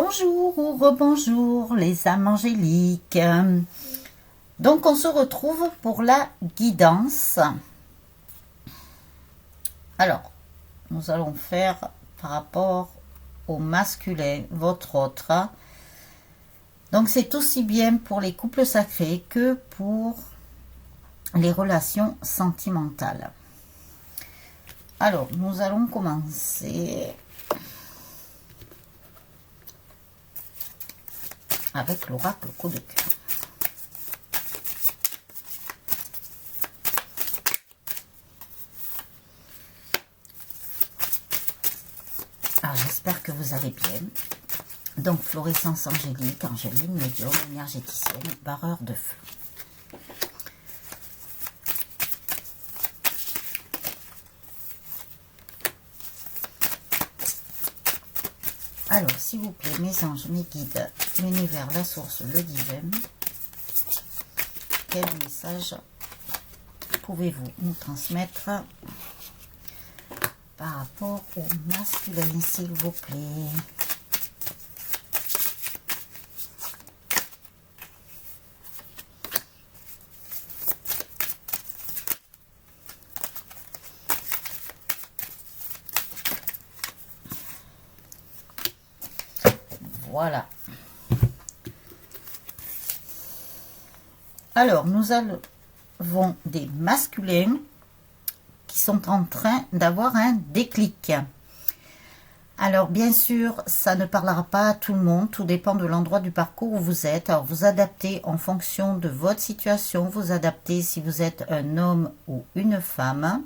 Bonjour ou rebonjour les âmes angéliques. Donc on se retrouve pour la guidance. Alors, nous allons faire par rapport au masculin, votre autre. Donc c'est aussi bien pour les couples sacrés que pour les relations sentimentales. Alors, nous allons commencer avec l'oracle coup de cœur. Alors, j'espère que vous allez bien. Donc, fluorescence angélique, Angéline, médium, énergéticienne, barreur de feu. Alors, s'il vous plaît, mes anges, mes guides, l'univers, la source, le divin, quel message pouvez-vous nous transmettre par rapport au masculin, s'il vous plaît? Voilà. Alors, nous avons des masculins qui sont en train d'avoir un déclic. Alors, bien sûr, ça ne parlera pas à tout le monde. Tout dépend de l'endroit du parcours où vous êtes. Alors, vous adaptez en fonction de votre situation. Vous adaptez si vous êtes un homme ou une femme.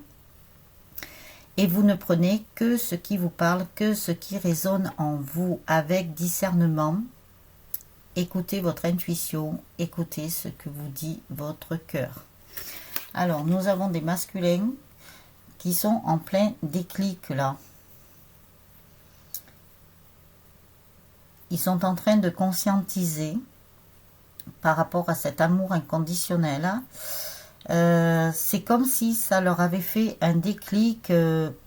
Et vous ne prenez que ce qui vous parle, que ce qui résonne en vous avec discernement. Écoutez votre intuition, écoutez ce que vous dit votre cœur. Alors, nous avons des masculins qui sont en plein déclic là. Ils sont en train de conscientiser par rapport à cet amour inconditionnel. C'est comme si ça leur avait fait un déclic,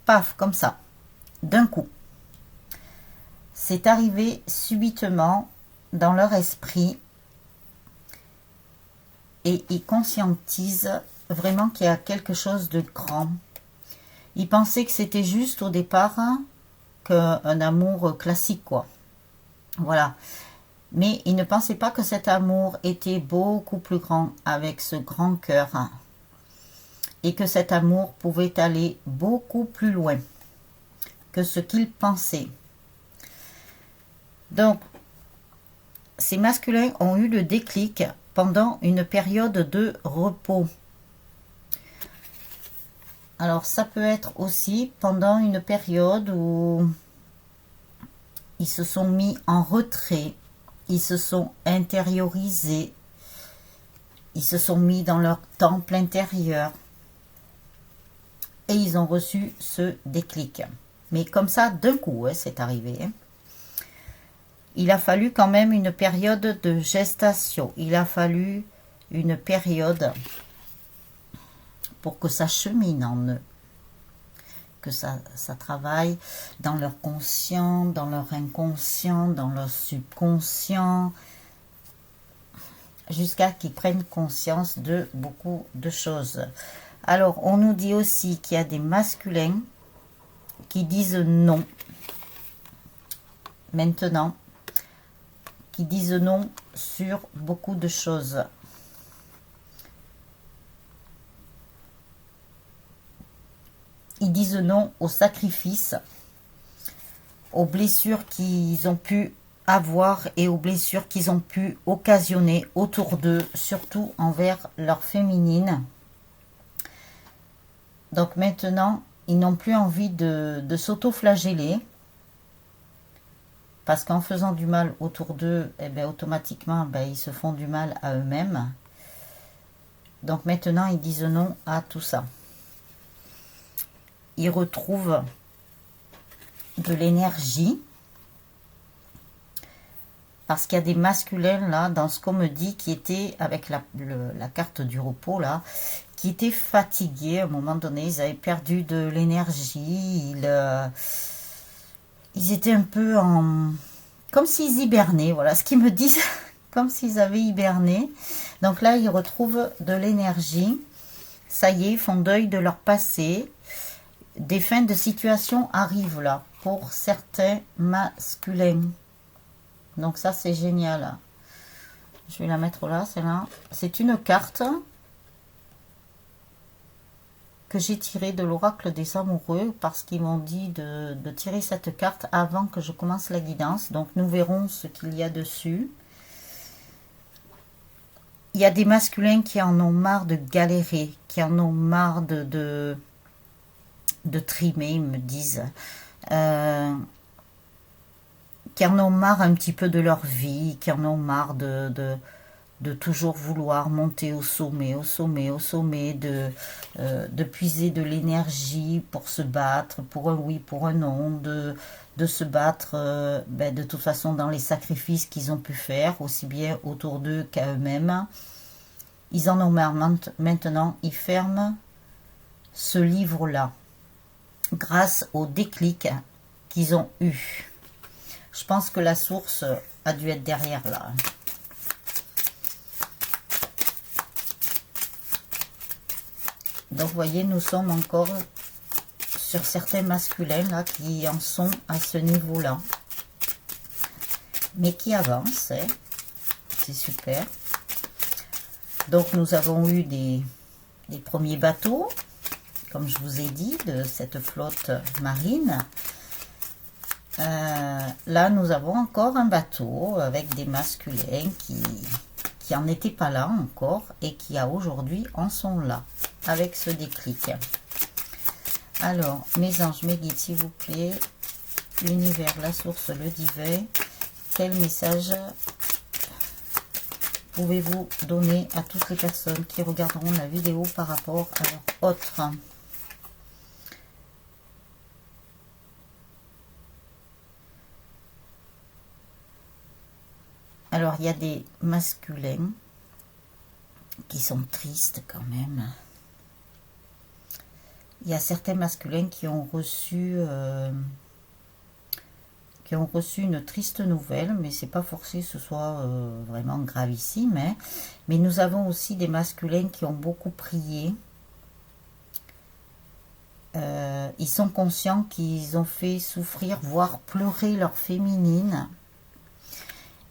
paf, comme ça, d'un coup. C'est arrivé subitement dans leur esprit et ils conscientisent vraiment qu'il y a quelque chose de grand. Ils pensaient que c'était juste au départ qu'un amour classique, quoi. Voilà. Mais ils ne pensaient pas que cet amour était beaucoup plus grand avec ce grand cœur et que cet amour pouvait aller beaucoup plus loin que ce qu'ils pensaient. Donc, ces masculins ont eu le déclic pendant une période de repos. Alors, ça peut être aussi pendant une période où ils se sont mis en retrait. Ils se sont intériorisés, ils se sont mis dans leur temple intérieur et ils ont reçu ce déclic. Mais comme ça, d'un coup, c'est arrivé. Il a fallu quand même une période de gestation. Il a fallu une période pour que ça chemine en eux, que ça travaille dans leur conscient, dans leur inconscient, dans leur subconscient, jusqu'à qu'ils prennent conscience de beaucoup de choses. Alors, on nous dit aussi qu'il y a des masculins qui disent non, maintenant, qui disent non sur beaucoup de choses. Ils disent non au sacrifice, aux blessures qu'ils ont pu avoir et aux blessures qu'ils ont pu occasionner autour d'eux, surtout envers leur féminine. Donc maintenant, ils n'ont plus envie de s'auto-flageller, parce qu'en faisant du mal autour d'eux, eh bien, automatiquement, ils se font du mal à eux-mêmes. Donc maintenant, ils disent non à tout ça. Ils retrouvent de l'énergie, parce qu'il y a des masculins là, dans ce qu'on me dit, qui étaient, avec la carte du repos là, qui étaient fatigués à un moment donné, ils avaient perdu de l'énergie, ils étaient un peu en, comme s'ils hibernaient, voilà ce qu'ils me disent, comme s'ils avaient hiberné. Donc là, ils retrouvent de l'énergie. Ça y est, ils font deuil de leur passé. Des fins de situation arrivent là, pour certains masculins. Donc ça, c'est génial. Je vais la mettre là, celle-là. C'est une carte que j'ai tirée de l'oracle des amoureux parce qu'ils m'ont dit de tirer cette carte avant que je commence la guidance. Donc nous verrons ce qu'il y a dessus. Il y a des masculins qui en ont marre de galérer, qui en ont marre de trimer, ils me disent. Qui en ont marre un petit peu de leur vie, qui en ont marre de toujours vouloir monter au sommet, de puiser de l'énergie pour se battre, pour un oui, pour un non, de se battre de toute façon dans les sacrifices qu'ils ont pu faire, aussi bien autour d'eux qu'à eux-mêmes. Ils en ont marre maintenant, ils ferment ce livre-là grâce au déclic qu'ils ont eu. Je pense que la source a dû être derrière là. Donc, vous voyez, nous sommes encore sur certains masculins là qui en sont à ce niveau-là. Mais qui avancent, hein. C'est super. Donc, nous avons eu des premiers bateaux, comme je vous ai dit, de cette flotte marine. Là, nous avons encore un bateau avec des masculins qui n'en étaient pas là encore et qui, aujourd'hui, en sont là, avec ce déclic. Alors, mes anges, mes guides, s'il vous plaît, l'univers, la source, le divin, quel message pouvez-vous donner à toutes les personnes qui regarderont la vidéo par rapport à leur autre? Alors, il y a des masculins qui sont tristes quand même. Il y a certains masculins qui ont reçu une triste nouvelle, mais c'est pas forcé que ce soit vraiment gravissime. Hein. Mais nous avons aussi des masculins qui ont beaucoup prié. Ils sont conscients qu'ils ont fait souffrir, voire pleurer leur féminine.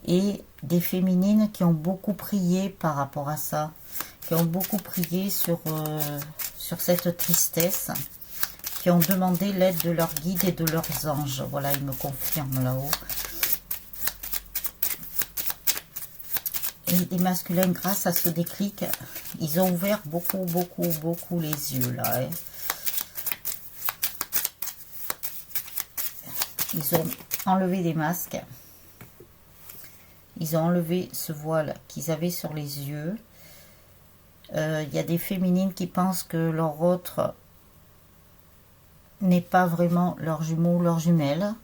Et des féminines qui ont beaucoup prié par rapport à ça, qui ont beaucoup prié sur cette tristesse, qui ont demandé l'aide de leurs guides et de leurs anges. Voilà, ils me confirment là-haut. Et les masculins, grâce à ce déclic, ils ont ouvert beaucoup les yeux là. Hein. Ils ont enlevé des masques. Ils ont enlevé ce voile qu'ils avaient sur les yeux. Il y a des féminines qui pensent que leur autre n'est pas vraiment leur jumeau ou leur jumelle.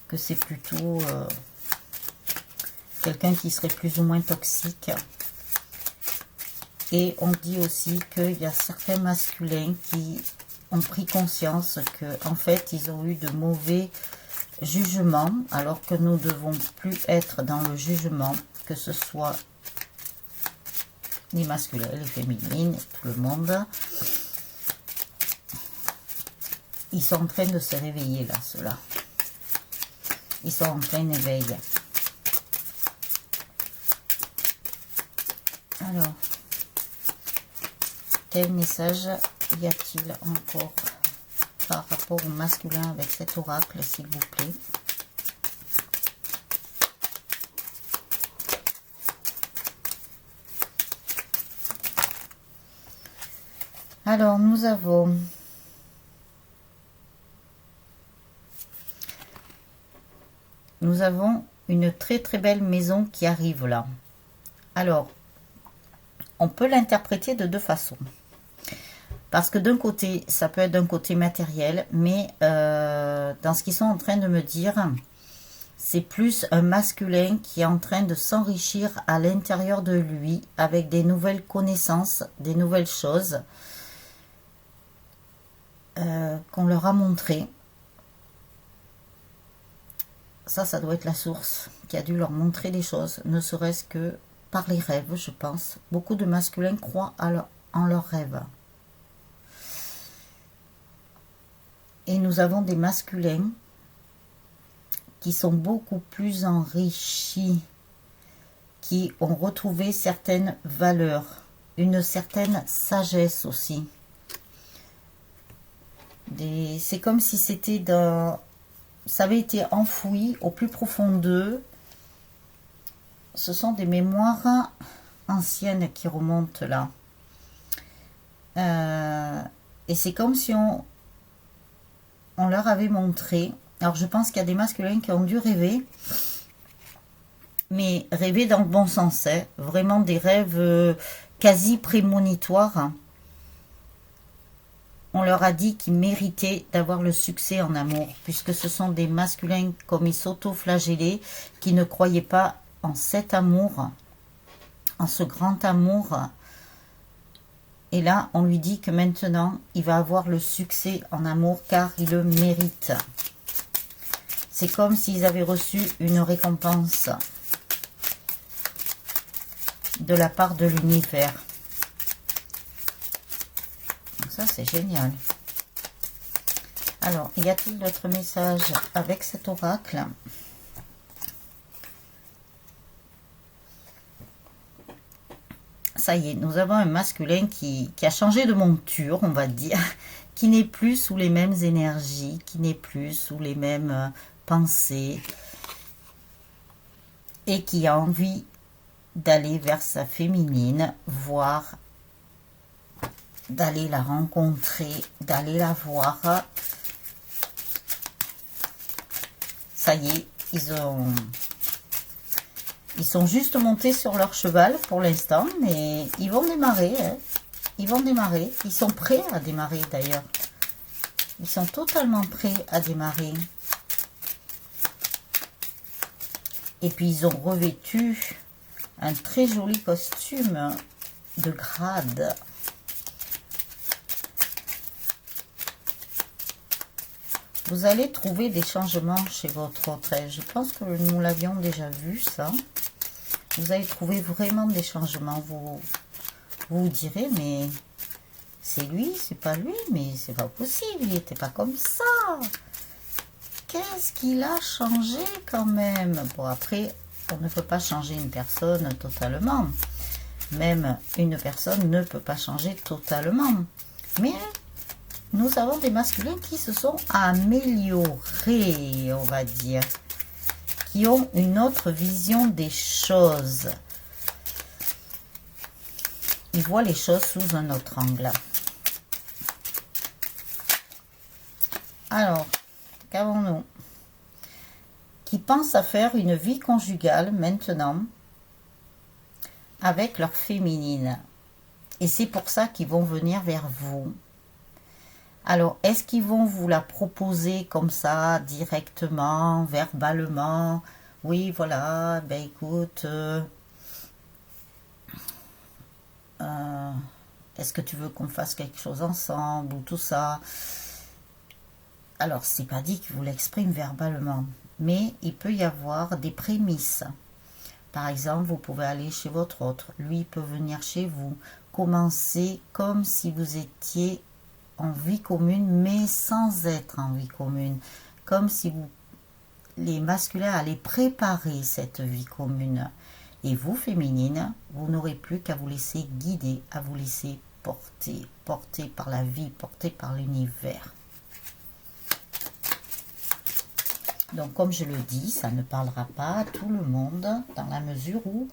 Que c'est plutôt quelqu'un qui serait plus ou moins toxique. Et on dit aussi qu'il y a certains masculins qui ont pris conscience que en fait ils ont eu de mauvais jugement, alors que nous ne devons plus être dans le jugement, que ce soit les masculins, les féminines, tout le monde. Ils sont en train de se réveiller là, ceux-là. Ils sont en plein éveil. Alors, quel message y a-t-il encore par rapport au masculin avec cet oracle, s'il vous plaît? Alors, nous avons une très belle maison qui arrive là. Alors, on peut l'interpréter de deux façons. Parce que d'un côté, ça peut être d'un côté matériel, mais dans ce qu'ils sont en train de me dire, c'est plus un masculin qui est en train de s'enrichir à l'intérieur de lui avec des nouvelles connaissances, des nouvelles choses qu'on leur a montrées. ça doit être la source qui a dû leur montrer des choses, ne serait-ce que par les rêves, je pense. Beaucoup de masculins croient en leurs rêves. Et nous avons des masculins qui sont beaucoup plus enrichis, qui ont retrouvé certaines valeurs, une certaine sagesse aussi. C'est comme si c'était ça avait été enfoui au plus profond d'eux. Ce sont des mémoires anciennes qui remontent là. Et c'est comme si on leur avait montré. Alors je pense qu'il y a des masculins qui ont dû rêver, mais rêver dans le bon sens, hein, vraiment des rêves quasi prémonitoires. On leur a dit qu'ils méritaient d'avoir le succès en amour, puisque ce sont des masculins comme ils s'auto-flagellaient, qui ne croyaient pas en cet amour, en ce grand amour. Et là, on lui dit que maintenant, il va avoir le succès en amour car il le mérite. C'est comme s'ils avaient reçu une récompense de la part de l'univers. Ça, c'est génial. Alors, y a-t-il d'autres messages avec cet oracle ? Ça y est, nous avons un masculin qui a changé de monture, on va dire, qui n'est plus sous les mêmes énergies, qui n'est plus sous les mêmes pensées et qui a envie d'aller vers sa féminine, voire d'aller la rencontrer, d'aller la voir. Ça y est, ils sont juste montés sur leur cheval pour l'instant, mais ils vont démarrer. Hein. Ils vont démarrer. Ils sont prêts à démarrer d'ailleurs. Ils sont totalement prêts à démarrer. Et puis ils ont revêtu un très joli costume de grade. Vous allez trouver des changements chez votre autre. Je pense que nous l'avions déjà vu, ça. Vous allez trouver vraiment des changements. Vous vous direz, mais c'est lui, c'est pas lui, mais c'est pas possible, il n'était pas comme ça. Qu'est-ce qu'il a changé quand même? Bon, après, on ne peut pas changer une personne totalement. Même une personne ne peut pas changer totalement. Mais nous avons des masculins qui se sont améliorés, on va dire. Qui ont une autre vision des choses. Ils voient les choses sous un autre angle. Alors, qu'avons-nous? Qui pensent à faire une vie conjugale maintenant avec leur féminine. Et c'est pour ça qu'ils vont venir vers vous. Alors, est-ce qu'ils vont vous la proposer comme ça, directement, verbalement? Oui, voilà, ben écoute, est-ce que tu veux qu'on fasse quelque chose ensemble ou tout ça? Alors, c'est pas dit qu'ils vous l'expriment verbalement, mais il peut y avoir des prémices. Par exemple, vous pouvez aller chez votre autre, lui peut venir chez vous, commencer comme si vous étiez en vie commune, mais sans être en vie commune, comme si les masculins allaient préparer cette vie commune. Et vous, féminines, vous n'aurez plus qu'à vous laisser guider, à vous laisser porter par la vie, porter par l'univers. Donc, comme je le dis, ça ne parlera pas à tout le monde, dans la mesure où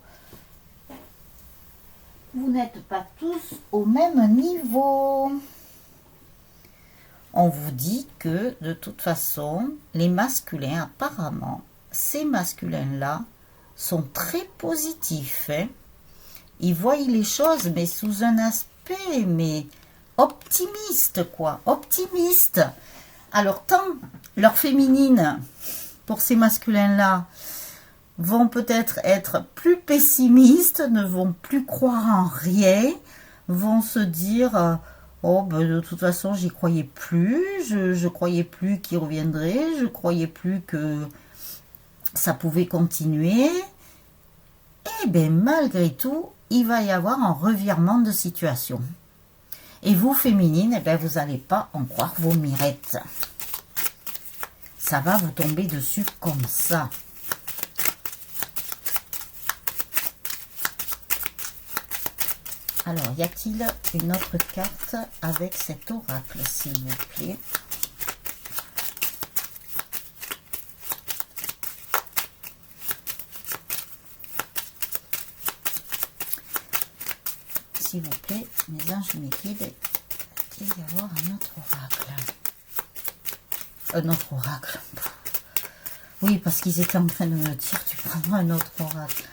vous n'êtes pas tous au même niveau. On vous dit que, de toute façon, les masculins, apparemment, ces masculins-là, sont très positifs. Hein. Ils voient les choses, mais sous un aspect, mais optimiste, quoi. Optimiste. Alors, tant leurs féminines, pour ces masculins-là, vont peut-être être plus pessimistes, ne vont plus croire en rien, vont se dire... oh, ben de toute façon, j'y croyais plus. Je croyais plus qu'il reviendrait. Je croyais plus que ça pouvait continuer. Et bien malgré tout, il va y avoir un revirement de situation. Et vous, féminines, eh bien, vous n'allez pas en croire vos mirettes. Ça va vous tomber dessus comme ça. Alors, y a-t-il une autre carte avec cet oracle, s'il vous plaît? S'il vous plaît, mes anges, mes guides, va-t-il y avoir un autre oracle? Un autre oracle. Oui, parce qu'ils étaient en train de me dire, tu prendras un autre oracle.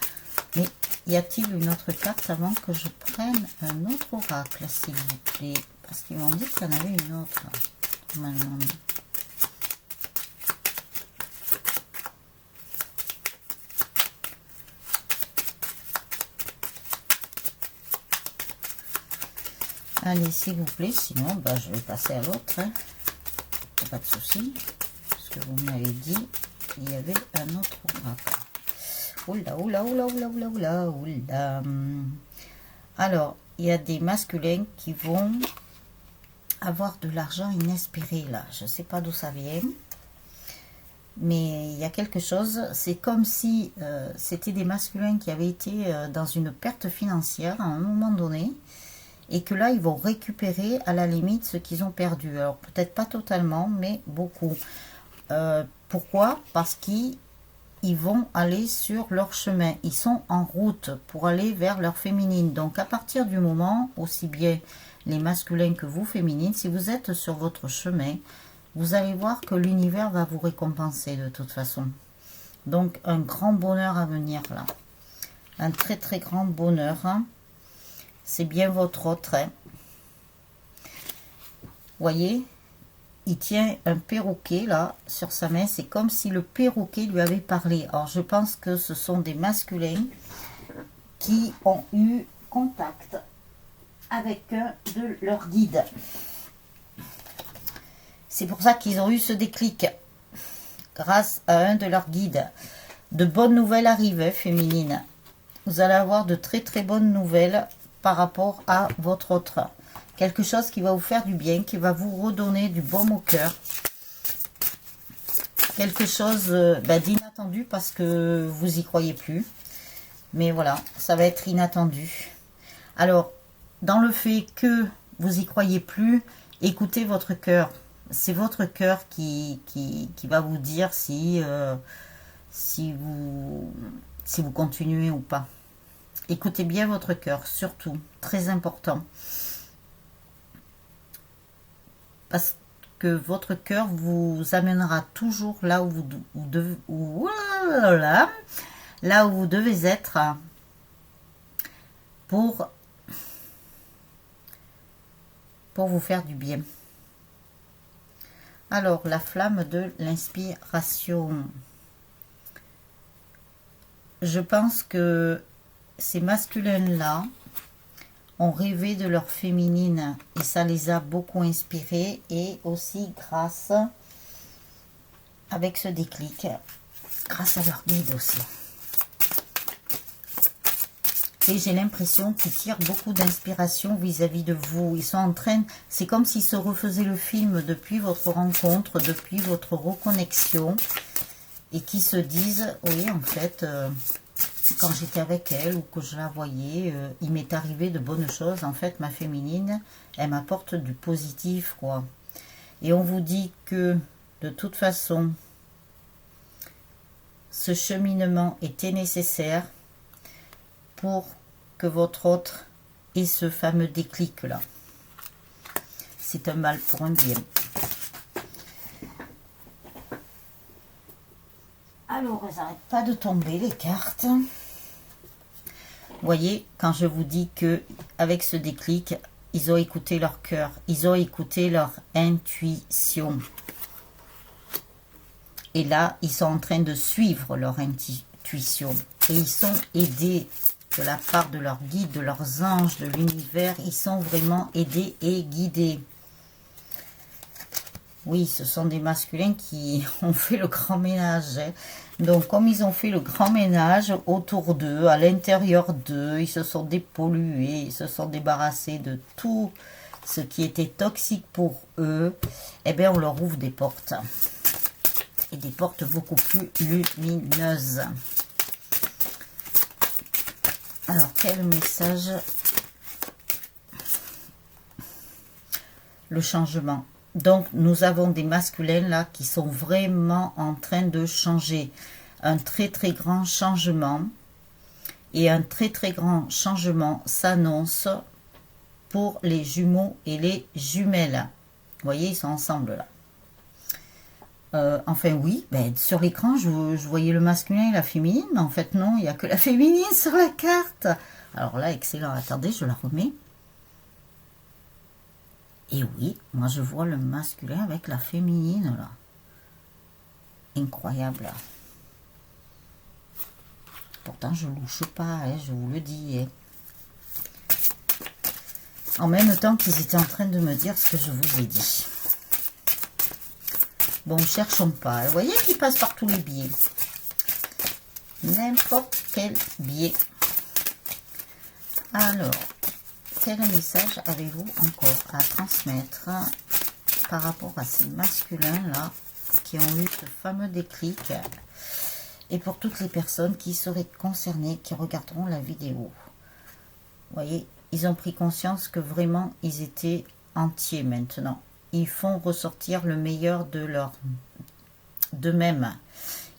Mais y a-t-il une autre carte avant que je prenne un autre oracle, s'il vous plaît? Parce qu'ils m'ont dit qu'il y en avait une autre. Normalement. Allez, s'il vous plaît, sinon bah, je vais passer à l'autre. Hein. Pas de souci, parce que vous m'avez dit qu'il y avait un autre oracle. Oula, oula, oula, oula, oula, oula, oula. Alors, il y a des masculins qui vont avoir de l'argent inespéré là. Je ne sais pas d'où ça vient. Mais il y a quelque chose, c'est comme si c'était des masculins qui avaient été dans une perte financière à un moment donné. Et que là, ils vont récupérer à la limite ce qu'ils ont perdu. Alors, peut-être pas totalement, mais beaucoup. Pourquoi? Parce qu'ils vont aller sur leur chemin. Ils sont en route pour aller vers leur féminine. Donc, à partir du moment, aussi bien les masculins que vous, féminines, si vous êtes sur votre chemin, vous allez voir que l'univers va vous récompenser de toute façon. Donc, un grand bonheur à venir là. Un très, très grand bonheur, hein. C'est bien votre autre. Hein. Voyez, il tient un perroquet là sur sa main. C'est comme si le perroquet lui avait parlé. Alors je pense que ce sont des masculins qui ont eu contact avec un de leurs guides. C'est pour ça qu'ils ont eu ce déclic. Grâce à un de leurs guides. De bonnes nouvelles arrivent, féminines. Vous allez avoir de très très bonnes nouvelles par rapport à votre autre. Quelque chose qui va vous faire du bien, qui va vous redonner du baume au cœur. Quelque chose d'inattendu parce que vous y croyez plus. Mais voilà, ça va être inattendu. Alors, dans le fait que vous y croyez plus, écoutez votre cœur. C'est votre cœur qui va vous dire si vous continuez ou pas. Écoutez bien votre cœur, surtout, très important. Parce que votre cœur vous amènera toujours là où vous devez être pour vous faire du bien. Alors, la flamme de l'inspiration. Je pense que ces masculins-là ont rêvé de leur féminine et ça les a beaucoup inspirés et aussi grâce, avec ce déclic, grâce à leur guide aussi. Et j'ai l'impression qu'ils tirent beaucoup d'inspiration vis-à-vis de vous. Ils sont en train, c'est comme s'ils se refaisaient le film depuis votre rencontre, depuis votre reconnexion et qui se disent, oui en fait... quand j'étais avec elle ou que je la voyais, il m'est arrivé de bonnes choses. En fait, ma féminine, elle m'apporte du positif, quoi. Et on vous dit que, de toute façon, ce cheminement était nécessaire pour que votre autre ait ce fameux déclic-là. C'est un mal pour un bien. Alors, elles n'arrêtent pas de tomber, les cartes. Vous voyez, quand je vous dis que avec ce déclic, ils ont écouté leur cœur, ils ont écouté leur intuition. Et là, ils sont en train de suivre leur intuition. Et ils sont aidés de la part de leurs guides, de leurs anges, de l'univers. Ils sont vraiment aidés et guidés. Oui, ce sont des masculins qui ont fait le grand ménage. Hein. Donc, comme ils ont fait le grand ménage autour d'eux, à l'intérieur d'eux, ils se sont dépollués, ils se sont débarrassés de tout ce qui était toxique pour eux. Eh bien, on leur ouvre des portes. Et des portes beaucoup plus lumineuses. Alors, quel message? Le changement. Donc, nous avons des masculins là qui sont vraiment en train de changer. Un très très grand changement. Et un très très grand changement s'annonce pour les jumeaux et les jumelles. Vous voyez, ils sont ensemble là. Enfin oui, ben, sur l'écran je voyais le masculin et la féminine, mais en fait non, il n'y a que la féminine sur la carte. Alors là, excellent, attendez, je la remets. Et oui, moi je vois le masculin avec la féminine là. Incroyable. Pourtant je louche pas, hein, je vous le dis. Hein. En même temps qu'ils étaient en train de me dire ce que je vous ai dit. Bon, cherchons pas. Vous voyez qu'ils passent par tous les biais. N'importe quel biais. Alors, quel message avez-vous encore à transmettre par rapport à ces masculins-là qui ont eu ce fameux déclic et pour toutes les personnes qui seraient concernées, qui regarderont la vidéo? Vous voyez, ils ont pris conscience que vraiment, ils étaient entiers maintenant. Ils font ressortir le meilleur d'eux-mêmes.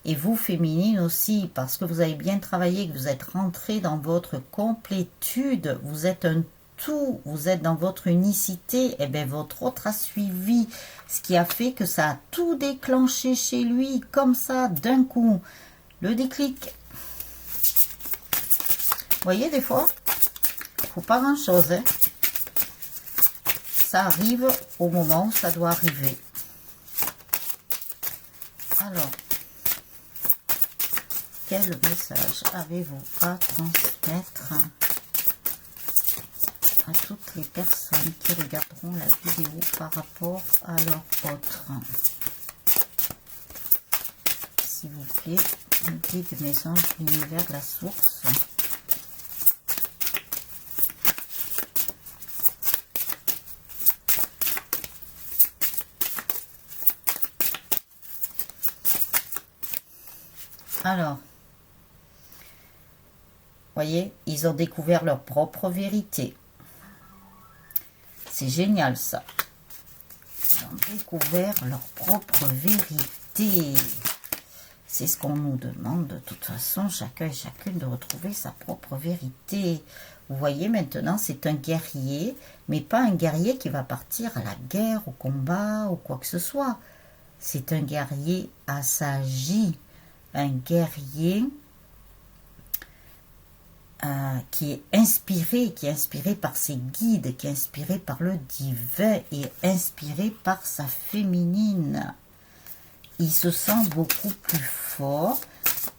Et vous, féminines aussi, parce que vous avez bien travaillé, que vous êtes rentré dans votre complétude, vous êtes un tout, vous êtes dans votre unicité, et bien votre autre a suivi, ce qui a fait que ça a tout déclenché chez lui, comme ça, d'un coup. Le déclic. Vous voyez, des fois, il ne faut pas grand-chose, hein. Ça arrive au moment où ça doit arriver. Alors, quel message avez-vous à transmettre à toutes les personnes qui regarderont la vidéo par rapport à leur autre? S'il vous plaît, une guide mes anges, l'univers, la source. Alors, voyez, ils ont découvert leur propre vérité. C'est génial ça. Ils ont découvert leur propre vérité. C'est ce qu'on nous demande de toute façon, chacun et chacune, de retrouver sa propre vérité. Vous voyez, maintenant, c'est un guerrier, mais pas un guerrier qui va partir à la guerre, au combat, ou quoi que ce soit. C'est un guerrier assagi. Un guerrier qui est inspiré par ses guides, qui est inspiré par le divin et inspiré par sa féminine. Il se sent beaucoup plus fort,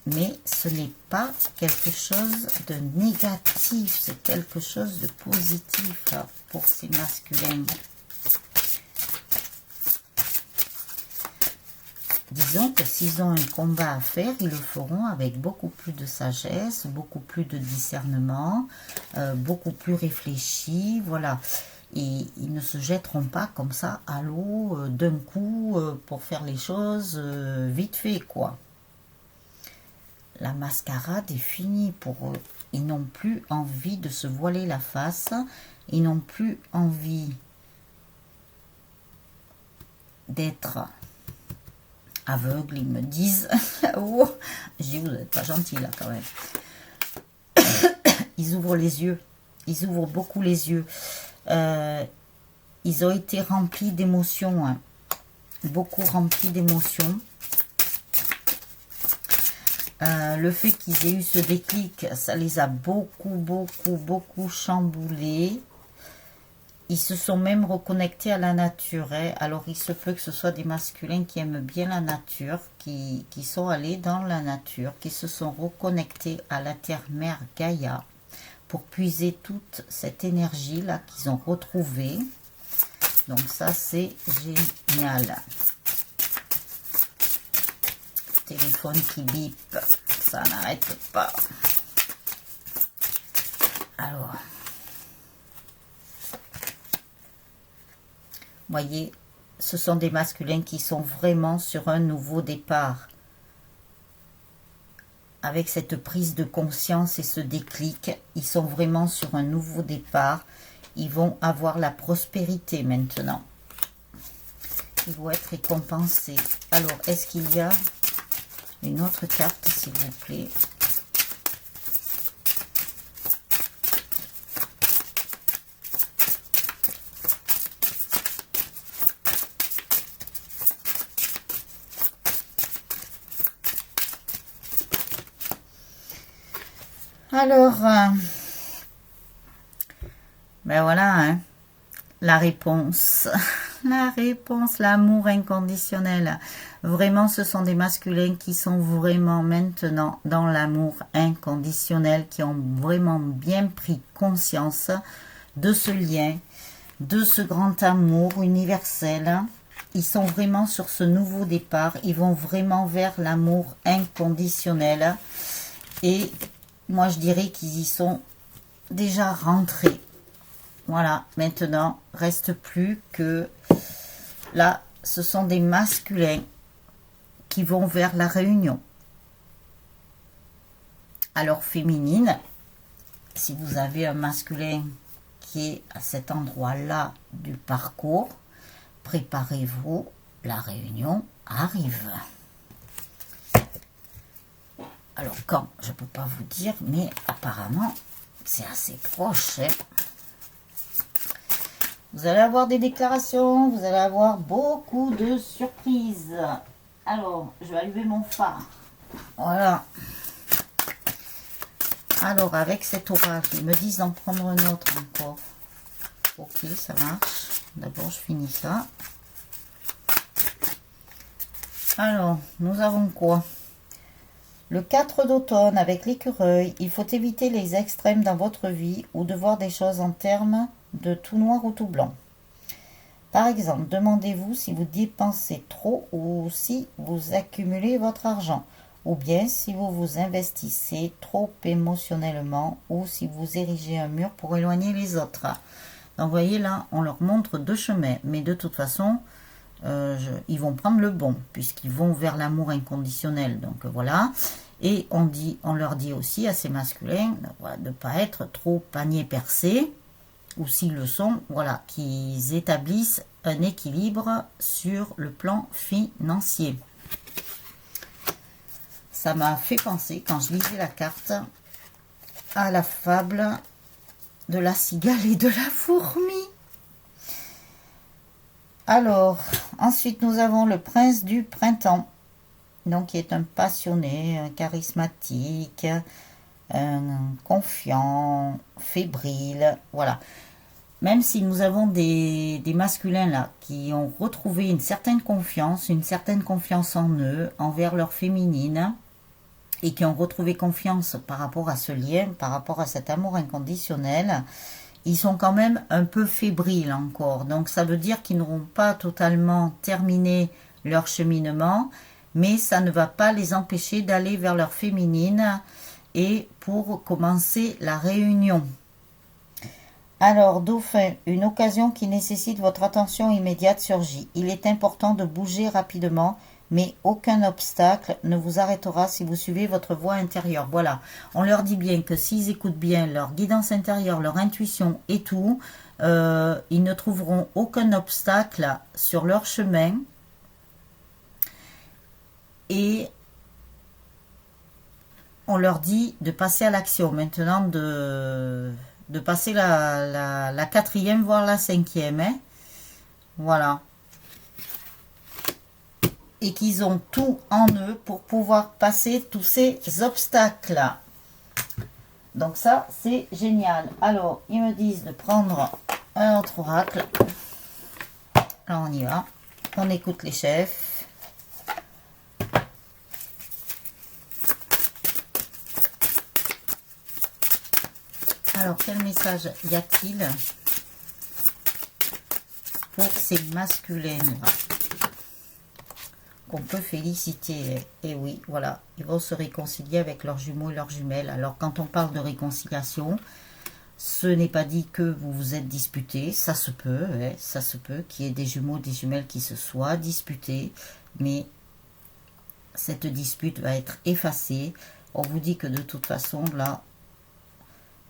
mais ce n'est pas quelque chose de négatif, c'est quelque chose de positif pour ces masculins. Disons que s'ils ont un combat à faire, ils le feront avec beaucoup plus de sagesse, beaucoup plus de discernement, beaucoup plus réfléchi, voilà. Et ils ne se jetteront pas comme ça à l'eau d'un coup pour faire les choses vite fait, quoi. La mascarade est finie pour eux. Ils n'ont plus envie de se voiler la face, ils n'ont plus envie d'être aveugle, ils me disent. Oh, je dis, vous n'êtes pas gentil là quand même. Ils ouvrent les yeux, ils ouvrent beaucoup les yeux. Ils ont été remplis d'émotions, hein. Beaucoup remplis d'émotions. Le fait qu'ils aient eu ce déclic, ça les a beaucoup chamboulés. Ils se sont même reconnectés à la nature. Hein. Alors, il se peut que ce soit des masculins qui aiment bien la nature, qui sont allés dans la nature, qui se sont reconnectés à la terre-mère Gaïa pour puiser toute cette énergie-là qu'ils ont retrouvée. Donc ça, c'est génial. Téléphone qui bip, ça n'arrête pas. Alors, voyez, ce sont des masculins qui sont vraiment sur un nouveau départ. Avec cette prise de conscience et ce déclic, ils sont vraiment sur un nouveau départ. Ils vont avoir la prospérité maintenant. Ils vont être récompensés. Alors, est-ce qu'il y a une autre carte, s'il vous plaît? Alors, ben voilà, hein, la réponse. La réponse, l'amour inconditionnel. Vraiment, ce sont des masculins qui sont vraiment maintenant dans l'amour inconditionnel, qui ont vraiment bien pris conscience de ce lien, de ce grand amour universel. Ils sont vraiment sur ce nouveau départ. Ils vont vraiment vers l'amour inconditionnel. Et moi, je dirais qu'ils y sont déjà rentrés. Voilà, maintenant, reste plus que là, ce sont des masculins qui vont vers la réunion. Alors, féminine, si vous avez un masculin qui est à cet endroit-là du parcours, préparez-vous, la réunion arrive. Alors, quand, je ne peux pas vous dire, mais apparemment, c'est assez proche, hein. Vous allez avoir des déclarations, vous allez avoir beaucoup de surprises. Alors, je vais allumer mon phare. Voilà. Alors, avec cet oracle, ils me disent d'en prendre un autre encore. Ok, ça marche. D'abord, je finis ça. Alors, nous avons quoi? Le 4 d'automne avec l'écureuil. Il faut éviter les extrêmes dans votre vie ou de voir des choses en termes de tout noir ou tout blanc. Par exemple, demandez-vous si vous dépensez trop ou si vous accumulez votre argent, ou bien si vous vous investissez trop émotionnellement ou si vous érigez un mur pour éloigner les autres. Donc, vous voyez là, on leur montre deux chemins, mais de toute façon, ils vont prendre le bon, puisqu'ils vont vers l'amour inconditionnel. Donc, voilà. Et on leur dit aussi à ces masculins de ne pas être trop panier percé, ou s'ils le sont, voilà, qu'ils établissent un équilibre sur le plan financier. Ça m'a fait penser, quand je lisais la carte, à la fable de la cigale et de la fourmi. Alors, ensuite nous avons le prince du printemps, donc qui est un passionné, un charismatique, confiant, fébrile, voilà. Même si nous avons des masculins là qui ont retrouvé une certaine confiance en eux, envers leur féminine, et qui ont retrouvé confiance par rapport à ce lien, par rapport à cet amour inconditionnel, ils sont quand même un peu fébriles encore. Donc ça veut dire qu'ils n'auront pas totalement terminé leur cheminement, mais ça ne va pas les empêcher d'aller vers leur féminine et pour commencer la réunion. Alors, Dauphin, une occasion qui nécessite votre attention immédiate surgit. Il est important de bouger rapidement, mais aucun obstacle ne vous arrêtera si vous suivez votre voie intérieure. Voilà, on leur dit bien que s'ils écoutent bien leur guidance intérieure, leur intuition et tout, ils ne trouveront aucun obstacle sur leur chemin. Et on leur dit de passer à l'action maintenant, de passer la 4e, voire la 5e. Hein. Voilà. Et qu'ils ont tout en eux pour pouvoir passer tous ces obstacles. Donc ça, c'est génial. Alors, ils me disent de prendre un autre oracle. Alors, on y va. On écoute les chefs. Alors, quel message y a-t-il pour ces masculins-là qu'on peut féliciter. Et oui, voilà, ils vont se réconcilier avec leurs jumeaux et leurs jumelles. Alors, quand on parle de réconciliation, ce n'est pas dit que vous vous êtes disputés. Ça se peut, ouais, ça se peut qu'il y ait des jumeaux, des jumelles qui se soient disputés. Mais cette dispute va être effacée. On vous dit que de toute façon, là,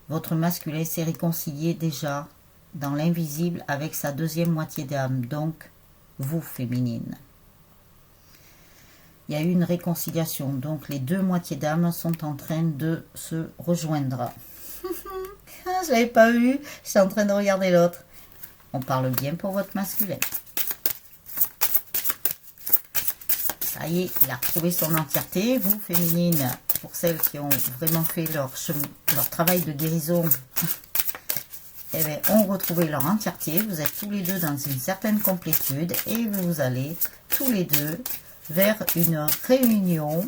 votre masculin s'est réconcilié déjà dans l'invisible avec sa deuxième moitié d'âme. Donc, vous, féminine. Il y a eu une réconciliation. Donc, les deux moitiés d'âme sont en train de se rejoindre. Je l'avais pas vu. Je suis en train de regarder l'autre. On parle bien pour votre masculin. Ça y est, il a retrouvé son entièreté. Vous, féminine, pour celles qui ont vraiment fait leur travail de guérison, eh bien, ont retrouvé leur entièreté. Vous êtes tous les deux dans une certaine complétude et vous allez tous les deux vers une réunion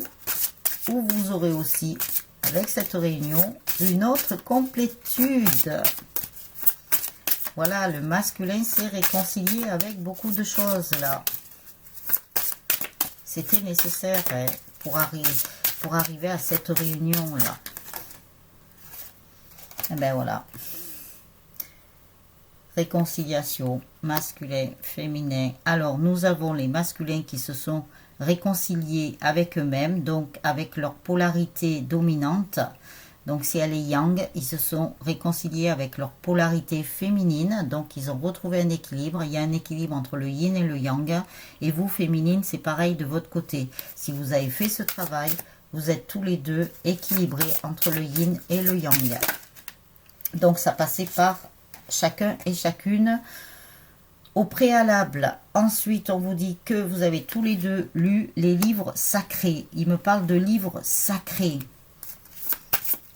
où vous aurez aussi, avec cette réunion, une autre complétude. Voilà, le masculin s'est réconcilié avec beaucoup de choses là. C'était nécessaire pour arriver à cette réunion là. Et ben voilà. Réconciliation, masculin, féminin. Alors, nous avons les masculins qui se sont réconciliés avec eux-mêmes, donc avec leur polarité dominante. Donc, si elle est yang, ils se sont réconciliés avec leur polarité féminine. Donc, ils ont retrouvé un équilibre. Il y a un équilibre entre le yin et le yang. Et vous, féminine, c'est pareil de votre côté. Si vous avez fait ce travail, vous êtes tous les deux équilibrés entre le yin et le yang. Donc, ça passait par chacun et chacune au préalable. Ensuite, on vous dit que vous avez tous les deux lu les livres sacrés. Il me parle de livres sacrés.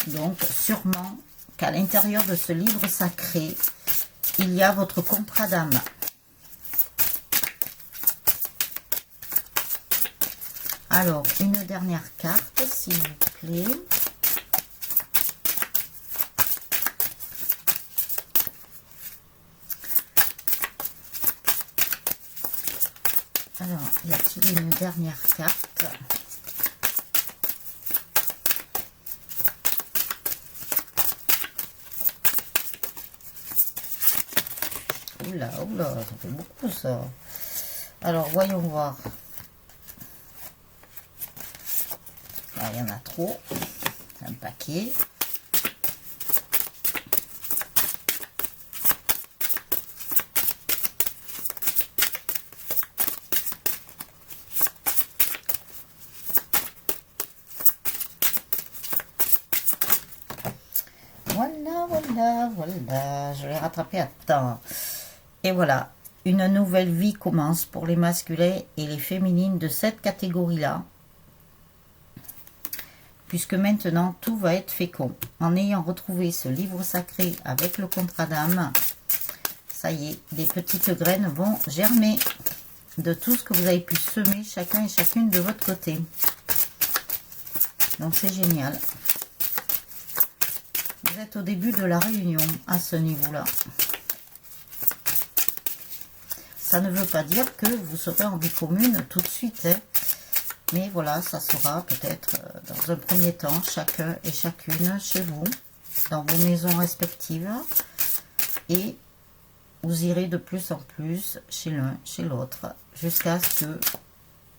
Donc, sûrement qu'à l'intérieur de ce livre sacré, il y a votre contrat d'âme. Alors, une dernière carte, s'il vous plaît. Alors, il y a une dernière carte. Oula, oula, ça fait beaucoup ça. Alors, voyons voir. Ah, il y en a trop. Un paquet. Voilà, je l'ai rattrapé à temps. Et voilà, une nouvelle vie commence pour les masculins et les féminines de cette catégorie-là. Puisque maintenant, tout va être fécond. En ayant retrouvé ce livre sacré avec le contrat d'âme, ça y est, des petites graines vont germer de tout ce que vous avez pu semer chacun et chacune de votre côté. Donc c'est génial. Vous êtes au début de la réunion à ce niveau-là. Ça ne veut pas dire que vous serez en vie commune tout de suite. Hein. Mais voilà, ça sera peut-être dans un premier temps, chacun et chacune chez vous, dans vos maisons respectives. Et vous irez de plus en plus chez l'un, chez l'autre, jusqu'à ce que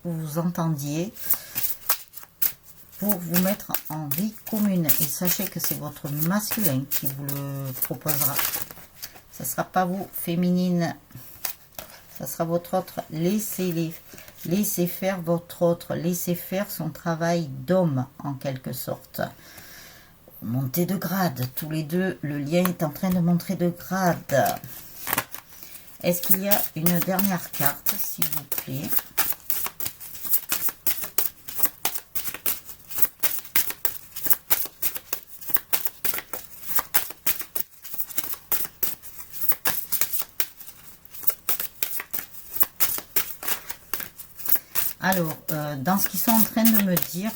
vous vous entendiez pour vous mettre en vie commune. Et sachez que c'est votre masculin qui vous le proposera. Ce ne sera pas vous, féminine. Ça sera votre autre. Laissez faire votre autre. Laissez faire son travail d'homme, en quelque sorte. Montez de grade. Tous les deux, le lien est en train de monter de grade. Est-ce qu'il y a une dernière carte, s'il vous plaît ? Alors, dans ce qu'ils sont en train de me dire,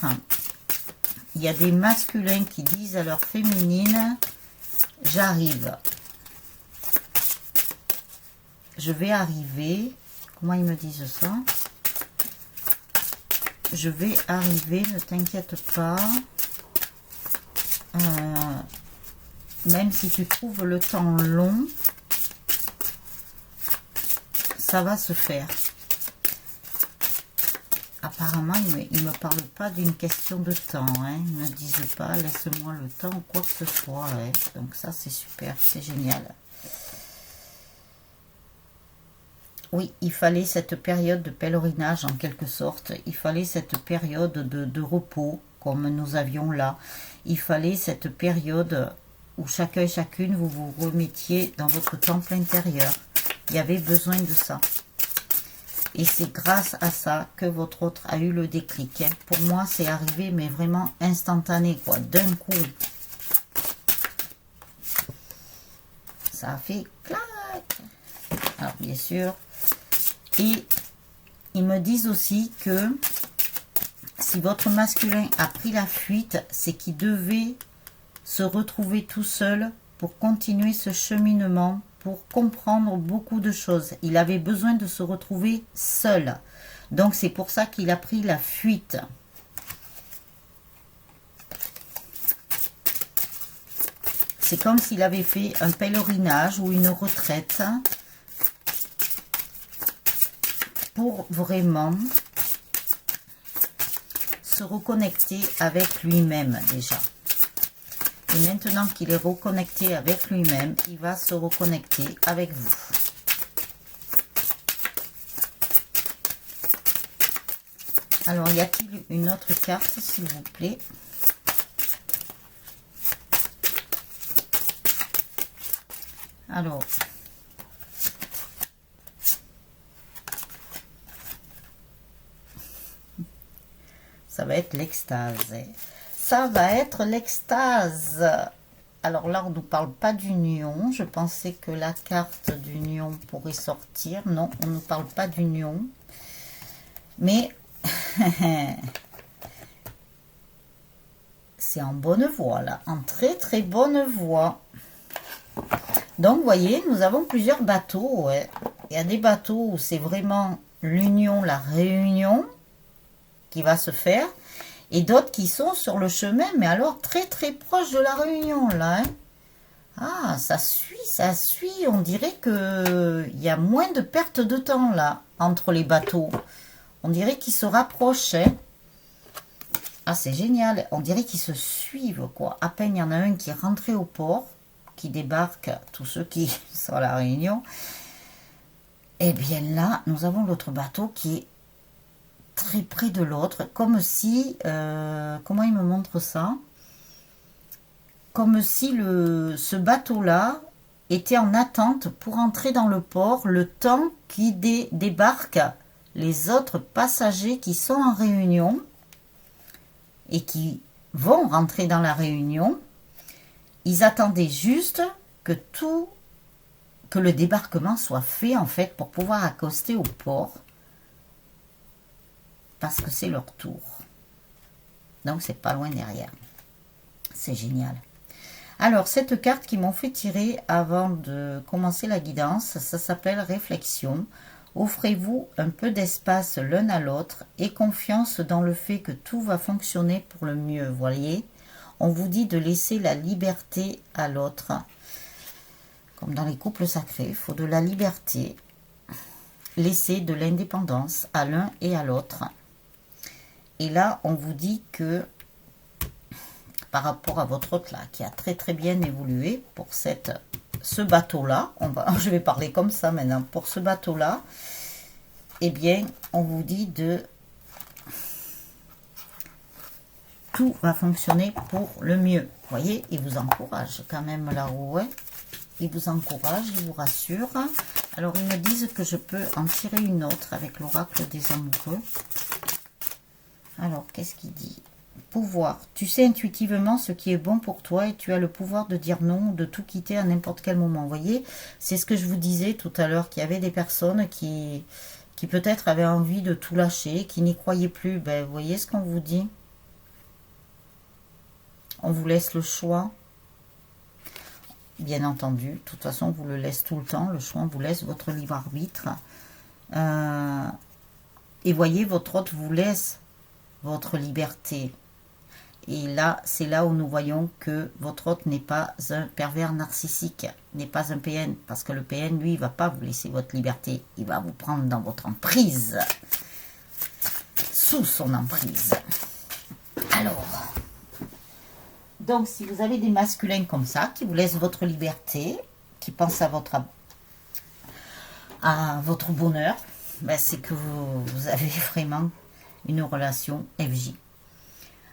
il y a des masculins qui disent à leur féminine, j'arrive. je vais arriver, comment ils me disent ça? Je vais arriver, ne t'inquiète pas. Même si tu trouves le temps long, ça va se faire. Apparemment, ils ne me parlent pas d'une question de temps. Hein. Ils ne me disent pas, laisse-moi le temps ou quoi que ce soit. Hein. Donc ça, c'est super, c'est génial. Oui, il fallait cette période de pèlerinage en quelque sorte. Il fallait cette période de repos comme nous avions là. Il fallait cette période où chacun et chacune vous vous remettiez dans votre temple intérieur. Il y avait besoin de ça. Et c'est grâce à ça que votre autre a eu le déclic. Hein. Pour moi, c'est arrivé, mais vraiment instantané, quoi, d'un coup. Ça a fait clac. Alors, bien sûr. Et ils me disent aussi que si votre masculin a pris la fuite, c'est qu'il devait se retrouver tout seul pour continuer ce cheminement, pour comprendre beaucoup de choses. Il avait besoin de se retrouver seul. Donc c'est pour ça qu'il a pris la fuite. C'est comme s'il avait fait un pèlerinage ou une retraite pour vraiment se reconnecter avec lui-même déjà. Et maintenant qu'il est reconnecté avec lui-même, il va se reconnecter avec vous. Alors, y a-t-il une autre carte, s'il vous plaît? Alors, ça va être l'extase. Ça va être l'extase. Alors là, on ne nous parle pas d'union. Je pensais que la carte d'union pourrait sortir. Non, on ne nous parle pas d'union. Mais c'est en bonne voie, là. En très, très bonne voie. Donc, vous voyez, nous avons plusieurs bateaux. Ouais. Il y a des bateaux où c'est vraiment l'union, la réunion qui va se faire. Et d'autres qui sont sur le chemin, mais alors très très proche de la réunion, là. Hein. Ah, ça suit, ça suit. On dirait qu'il y a moins de perte de temps, là, entre les bateaux. On dirait qu'ils se rapprochent. Hein. Ah, c'est génial. On dirait qu'ils se suivent, quoi. À peine il y en a un qui est rentré au port, qui débarque, tous ceux qui sont à la réunion. Et bien là, nous avons l'autre bateau qui est très près de l'autre, comme si, comment il me montre ça? Comme si ce bateau-là était en attente pour entrer dans le port le temps qui débarque les autres passagers qui sont en réunion et qui vont rentrer dans la réunion. Ils attendaient juste que le débarquement soit fait en fait pour pouvoir accoster au port. Parce que c'est leur tour. Donc, c'est pas loin derrière. C'est génial. Alors, cette carte qu'ils m'ont fait tirer avant de commencer la guidance, ça s'appelle Réflexion. Offrez-vous un peu d'espace l'un à l'autre et confiance dans le fait que tout va fonctionner pour le mieux. Vous voyez, on vous dit de laisser la liberté à l'autre. Comme dans les couples sacrés, il faut de la liberté. Laisser de l'indépendance à l'un et à l'autre. Et là, on vous dit que par rapport à votre hôte là, qui a très très bien évolué pour ce bateau-là, je vais parler comme ça maintenant, pour ce bateau-là, eh bien, on vous dit tout va fonctionner pour le mieux. Vous voyez, il vous encourage quand même là-haut, ouais. Il vous encourage, il vous rassure. Alors, ils me disent que je peux en tirer une autre avec l'oracle des amoureux. Alors, qu'est-ce qu'il dit? Pouvoir. Tu sais intuitivement ce qui est bon pour toi et tu as le pouvoir de dire non ou de tout quitter à n'importe quel moment. Vous voyez, c'est ce que je vous disais tout à l'heure, qu'il y avait des personnes qui peut-être avaient envie de tout lâcher, qui n'y croyaient plus. Ben, vous voyez ce qu'on vous dit? On vous laisse le choix. bien entendu. De toute façon, on vous le laisse tout le temps. Le choix, on vous laisse votre libre arbitre. Et voyez, votre hôte vous laisse votre liberté. Et là, c'est là où nous voyons que votre hôte n'est pas un pervers narcissique, n'est pas un PN. Parce que le PN, lui, il ne va pas vous laisser votre liberté. Il va vous prendre dans votre emprise. Sous son emprise. Alors, donc si vous avez des masculins comme ça, qui vous laissent votre liberté, qui pensent à votre bonheur, ben c'est que vous avez vraiment une relation FJ.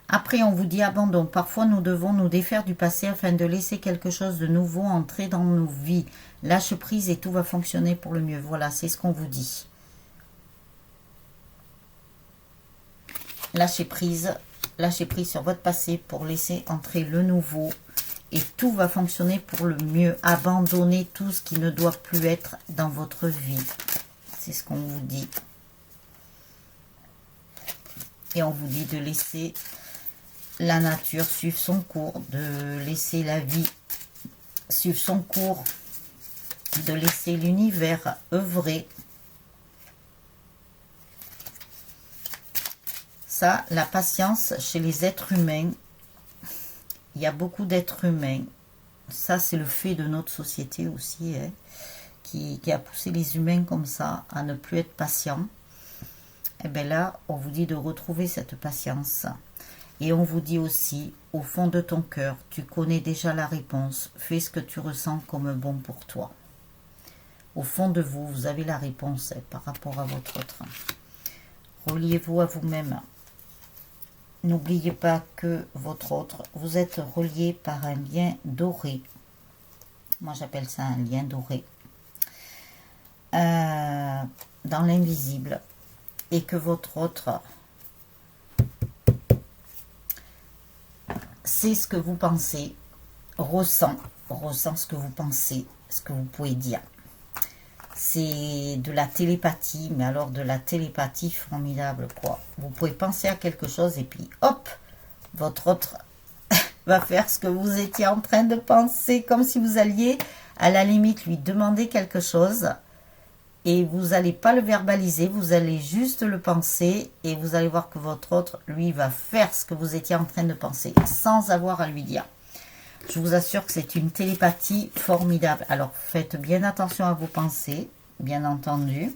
Après, on vous dit abandon. Parfois, nous devons nous défaire du passé afin de laisser quelque chose de nouveau entrer dans nos vies. Lâche prise et tout va fonctionner pour le mieux. Voilà, c'est ce qu'on vous dit. Lâchez prise sur votre passé pour laisser entrer le nouveau. Et tout va fonctionner pour le mieux. Abandonnez tout ce qui ne doit plus être dans votre vie. C'est ce qu'on vous dit. Et on vous dit de laisser la nature suivre son cours, de laisser la vie suivre son cours, de laisser l'univers œuvrer. Ça, la patience chez les êtres humains, il y a beaucoup d'êtres humains. Ça, c'est le fait de notre société aussi, hein, qui a poussé les humains comme ça à ne plus être patients. Et bien là, on vous dit de retrouver cette patience. Et on vous dit aussi, au fond de ton cœur, tu connais déjà la réponse. Fais ce que tu ressens comme bon pour toi. Au fond de vous, vous avez la réponse par rapport à votre autre. Reliez-vous à vous-même. N'oubliez pas que votre autre, vous êtes relié par un lien doré. Moi, j'appelle ça un lien doré. Dans l'invisible. Et que votre autre sait ce que vous pensez, ressent ce que vous pensez, ce que vous pouvez dire. C'est de la télépathie, mais alors de la télépathie formidable, quoi. Vous pouvez penser à quelque chose et puis hop, votre autre va faire ce que vous étiez en train de penser, comme si vous alliez à la limite lui demander quelque chose et vous n'allez pas le verbaliser, vous allez juste le penser et vous allez voir que votre autre, lui, va faire ce que vous étiez en train de penser sans avoir à lui dire. Je vous assure que c'est une télépathie formidable. Alors, faites bien attention à vos pensées, bien entendu.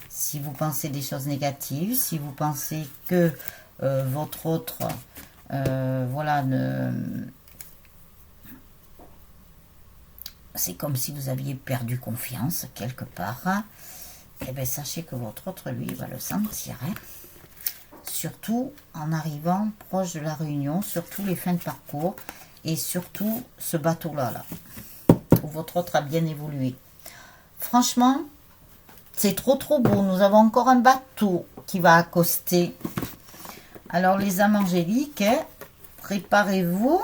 Si vous pensez des choses négatives, si vous pensez que votre autre, voilà, c'est comme si vous aviez perdu confiance quelque part, eh bien, sachez que votre autre, lui, va le sentir. Hein. Surtout en arrivant proche de la réunion, surtout les fins de parcours. Et surtout, ce bateau-là, où votre autre a bien évolué. Franchement, c'est trop beau. Nous avons encore un bateau qui va accoster. Alors, les âmes angéliques, hein, préparez-vous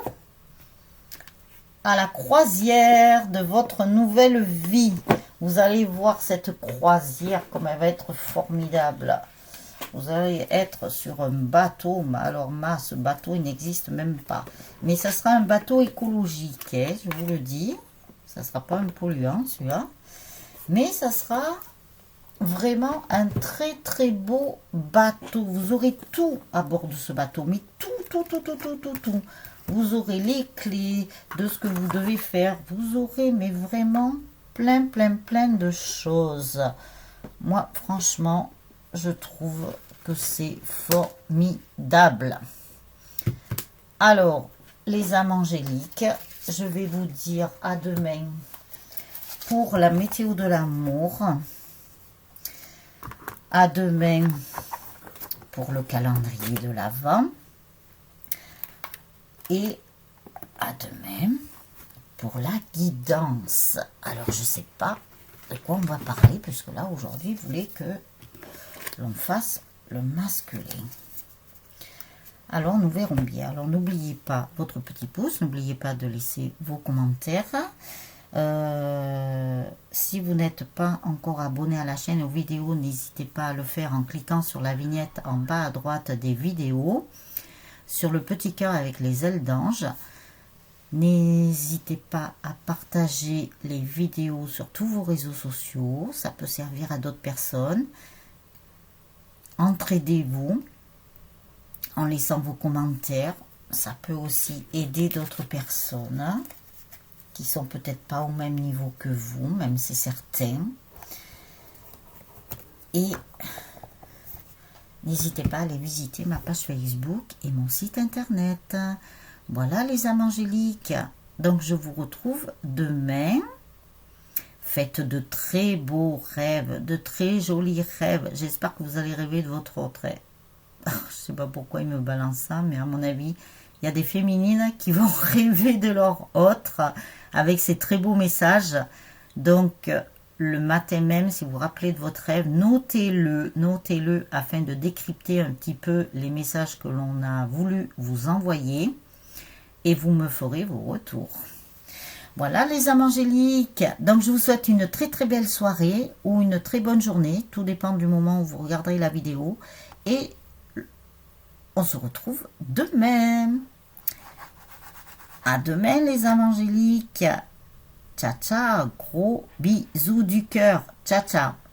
à la croisière de votre nouvelle vie. Vous allez voir cette croisière, comme elle va être formidable. Vous allez être sur un bateau, alors ce bateau, il n'existe même pas. Mais ça sera un bateau écologique, hein, je vous le dis. Ça ne sera pas un polluant, celui-là. Mais ça sera vraiment un très beau bateau. Vous aurez tout à bord de ce bateau. Mais tout. Vous aurez les clés de ce que vous devez faire. Vous aurez, mais vraiment, plein de choses. Moi, franchement, je trouve que c'est formidable. Alors, les âmes angéliques, je vais vous dire à demain pour la météo de l'amour. À demain pour le calendrier de l'Avent. Et à demain pour la guidance. Alors, je ne sais pas de quoi on va parler, puisque là, aujourd'hui, vous voulez que l'on fasse le masculin. Alors, nous verrons bien. Alors, n'oubliez pas votre petit pouce, n'oubliez pas de laisser vos commentaires. Si vous n'êtes pas encore abonné à la chaîne aux vidéos, n'hésitez pas à le faire en cliquant sur la vignette en bas à droite des vidéos, sur le petit cœur avec les ailes d'ange. N'hésitez pas à partager les vidéos sur tous vos réseaux sociaux, ça peut servir à d'autres personnes. Entraidez-vous en laissant vos commentaires, ça peut aussi aider d'autres personnes qui sont peut-être pas au même niveau que vous, même c'est certain. Et n'hésitez pas à aller visiter ma page Facebook et mon site internet. Voilà les âmes angéliques. Donc je vous retrouve demain. Faites de très beaux rêves, de très jolis rêves. J'espère que vous allez rêver de votre autre rêve. Je ne sais pas pourquoi il me balance ça, mais à mon avis, il y a des féminines qui vont rêver de leur autre avec ces très beaux messages. Donc, le matin même, si vous vous rappelez de votre rêve, notez-le afin de décrypter un petit peu les messages que l'on a voulu vous envoyer et vous me ferez vos retours. Voilà les âmes angéliques. Donc, je vous souhaite une très très belle soirée ou une très bonne journée. Tout dépend du moment où vous regarderez la vidéo. Et on se retrouve demain. À demain les âmes angéliques. Ciao, ciao. Gros bisous du cœur. Ciao, ciao.